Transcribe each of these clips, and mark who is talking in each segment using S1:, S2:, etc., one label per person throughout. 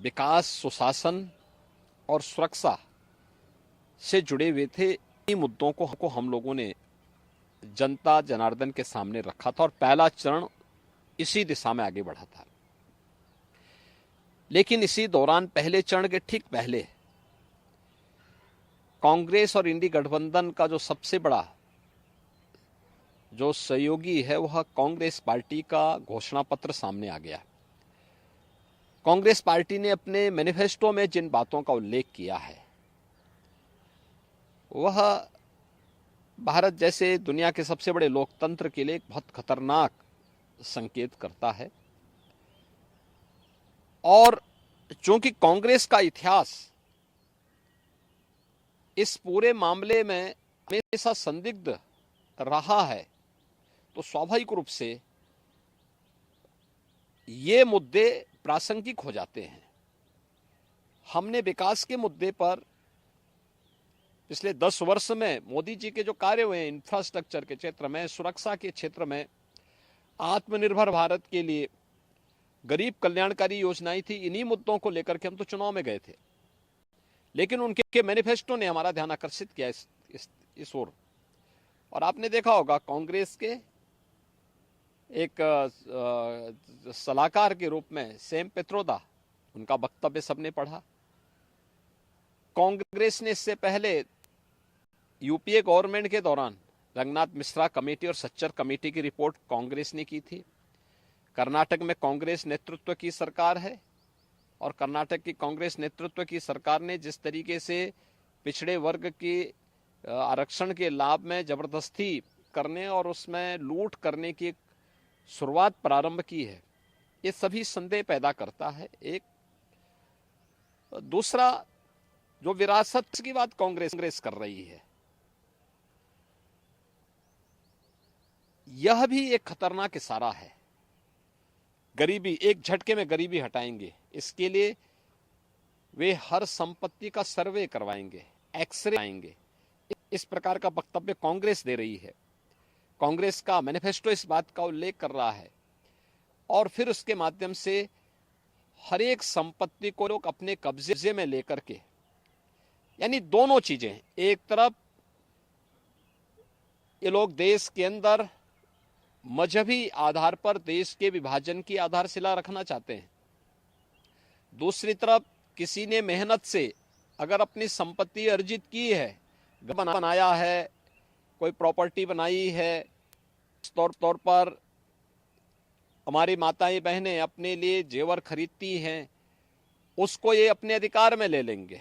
S1: विकास, सुशासन और सुरक्षा से जुड़े हुए थे। इन मुद्दों को हम लोगों ने जनता जनार्दन के सामने रखा था और पहला चरण इसी दिशा में आगे बढ़ा था। लेकिन इसी दौरान पहले चरण के ठीक पहले कांग्रेस और इंडी गठबंधन का जो सबसे बड़ा जो सहयोगी है वह कांग्रेस पार्टी का घोषणा पत्र सामने आ गया। कांग्रेस पार्टी ने अपने मैनिफेस्टो में जिन बातों का उल्लेख किया है वह भारत जैसे दुनिया के सबसे बड़े लोकतंत्र के लिए एक बहुत खतरनाक संकेत करता है। और चूंकि कांग्रेस का इतिहास इस पूरे मामले में हमेशा संदिग्ध रहा है, तो स्वाभाविक रूप से ये मुद्दे प्रासंगिक हो जाते हैं। हमने विकास के मुद्दे पर पिछले 10 वर्ष में मोदी जी के जो कार्य हुए हैं इंफ्रास्ट्रक्चर के क्षेत्र में, सुरक्षा के क्षेत्र में, आत्मनिर्भर भारत के लिए गरीब कल्याणकारी योजनाएं थी, इन्हीं मुद्दों को लेकर के हम तो चुनाव में गए थे। लेकिन उनके मैनिफेस्टो ने हमारा ध्यान आकर्षित किया इस ओर। और आपने देखा होगा कांग्रेस के एक सलाहकार के रूप में सैम पित्रोदा, उनका वक्तव्य सबने पढ़ा। कांग्रेस ने इससे पहले यूपीए गवर्नमेंट के दौरान रंगनाथ मिश्रा कमेटी और सच्चर कमेटी की रिपोर्ट कांग्रेस ने की थी। कर्नाटक में कांग्रेस नेतृत्व की सरकार है और कर्नाटक की कांग्रेस नेतृत्व की सरकार ने जिस तरीके से पिछड़े वर्ग की आरक्षण के लाभ में जबरदस्ती करने और उसमें लूट करने की शुरुआत प्रारंभ की है, ये सभी संदेह पैदा करता है। एक दूसरा, जो विरासत की बात कांग्रेस कर रही है, यह भी एक खतरनाक इशारा है। गरीबी, एक झटके में गरीबी हटाएंगे, इसके लिए वे हर संपत्ति का सर्वे करवाएंगे, एक्सरे आएंगे, इस प्रकार का वक्तव्य कांग्रेस दे रही है। कांग्रेस का मैनिफेस्टो इस बात का उल्लेख कर रहा है और फिर उसके माध्यम से हर एक संपत्ति को लोग अपने कब्जे में लेकर के, यानी दोनों चीजें, एक तरफ ये लोग देश के अंदर मजहबी आधार पर देश के विभाजन की आधारशिला रखना चाहते हैं, दूसरी तरफ किसी ने मेहनत से अगर अपनी संपत्ति अर्जित की है, बनाया है, कोई प्रॉपर्टी बनाई है, इस तौर पर हमारी माताएं बहनें अपने लिए जेवर खरीदती हैं, उसको ये अपने अधिकार में ले लेंगे।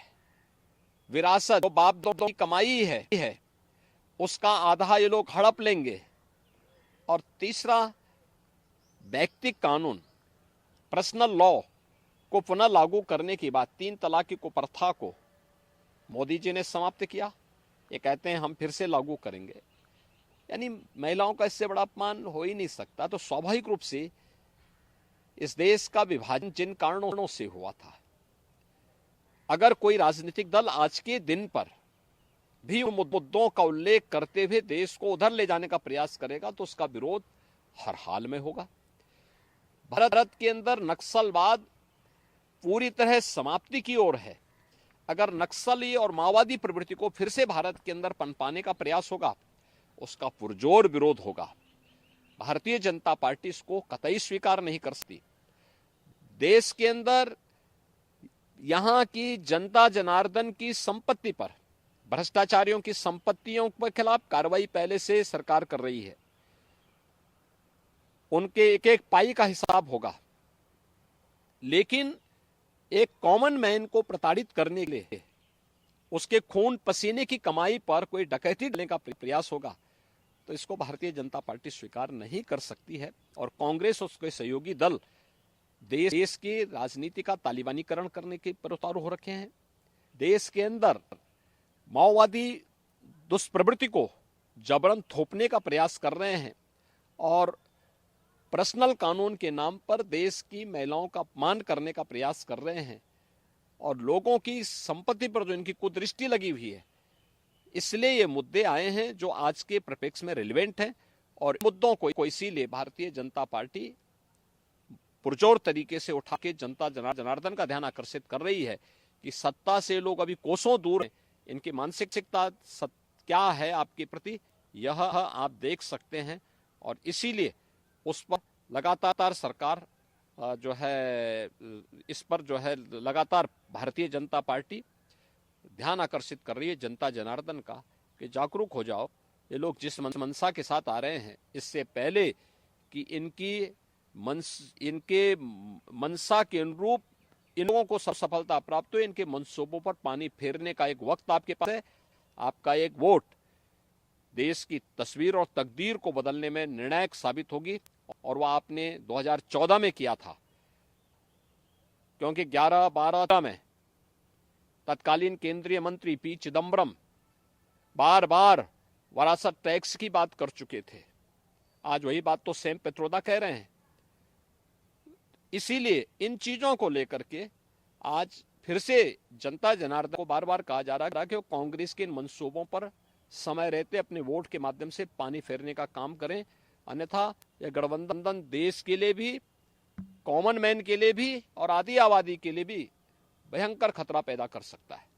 S1: विरासत जो बाप दादों की कमाई है उसका आधा ये लोग हड़प लेंगे। और तीसरा, व्यक्तिगत कानून, पर्सनल लॉ को पुनः लागू करने की बात, 3 तलाक की कुप्रथा को मोदी जी ने समाप्त किया, ये कहते हैं हम फिर से लागू करेंगे। यानी महिलाओं का इससे बड़ा अपमान हो ही नहीं सकता। तो स्वाभाविक रूप से इस देश का विभाजन जिन कारणों से हुआ था, अगर कोई राजनीतिक दल आज के दिन पर भी उन मुद्दों का उल्लेख करते हुए देश को उधर ले जाने का प्रयास करेगा तो उसका विरोध हर हाल में होगा। भारत के अंदर नक्सलवाद पूरी तरह समाप्ति की ओर है। अगर नक्सली और माओवादी प्रवृत्ति को फिर से भारत के अंदर पनपाने का प्रयास होगा, उसका पुरजोर विरोध होगा। भारतीय जनता पार्टी इसको कतई स्वीकार नहीं कर सकती। देश के अंदर यहां की जनता जनार्दन की संपत्ति पर, भ्रष्टाचारियों की संपत्तियों के खिलाफ कार्रवाई पहले से सरकार कर रही है। उनके एक एक पाई का हिसाब होगा। लेकिन एक कॉमन मैन को प्रताड़ित करने के लिए उसके खून पसीने की कमाई पर कोई डकैती करने का प्रयास होगा तो इसको भारतीय जनता पार्टी स्वीकार नहीं कर सकती है। और कांग्रेस और उसके सहयोगी दल देश की राजनीति का तालिबानीकरण करने के पर उतारू हो रखे हैं। देश के अंदर माओवादी दुष्प्रवृत्ति को जबरन थोपने का प्रयास कर रहे हैं और पर्सनल कानून के नाम पर देश की महिलाओं का अपमान करने का प्रयास कर रहे हैं और लोगों की संपत्ति पर जो इनकी कुदृष्टि लगी हुई है, इसलिए ये मुद्दे आए हैं जो आज के परिप्रेक्ष्य में रिलेवेंट हैं। और मुद्दों को इसीलिए भारतीय जनता पार्टी पुरजोर तरीके से उठा के जनता जनार्दन का ध्यान आकर्षित कर रही है कि सत्ता से लोग अभी कोसों दूर हैं, इनकी मानसिकता क्या है आपके प्रति, यह आप देख सकते हैं। और इसीलिए उस पर लगातार सरकार जो है, इस पर जो है लगातार भारतीय जनता पार्टी ध्यान आकर्षित कर रही है जनता जनार्दन का कि जागरूक हो जाओ, ये लोग जिस मनसा के साथ आ रहे हैं, इससे पहले कि इनके मनसा के अनुरूप इन लोगों को सब सफलता प्राप्त हो, इनके मनसूबों पर पानी फेरने का एक वक्त आपके पास है। आपका एक वोट देश की तस्वीर और तकदीर को बदलने में निर्णायक साबित होगी, और वह आपने 2014 में किया था, क्योंकि 11-12 में तत्कालीन केंद्रीय मंत्री पी चिदम्बरम बार बार वरासत टैक्स की बात कर चुके थे। आज वही बात तो सैम पित्रोदा कह रहे हैं। इसीलिए इन चीजों को लेकर के आज फिर से जनता जनार्दन को बार बार कहा जा रहा है कि वो कांग्रेस के इन मंसूबों पर समय रहते अपने वोट के माध्यम से पानी फेरने का काम करें, अन्यथा यह गठबंधन देश के लिए भी, कॉमन मैन के लिए भी और आदि आबादी के लिए भी भयंकर खतरा पैदा कर सकता है।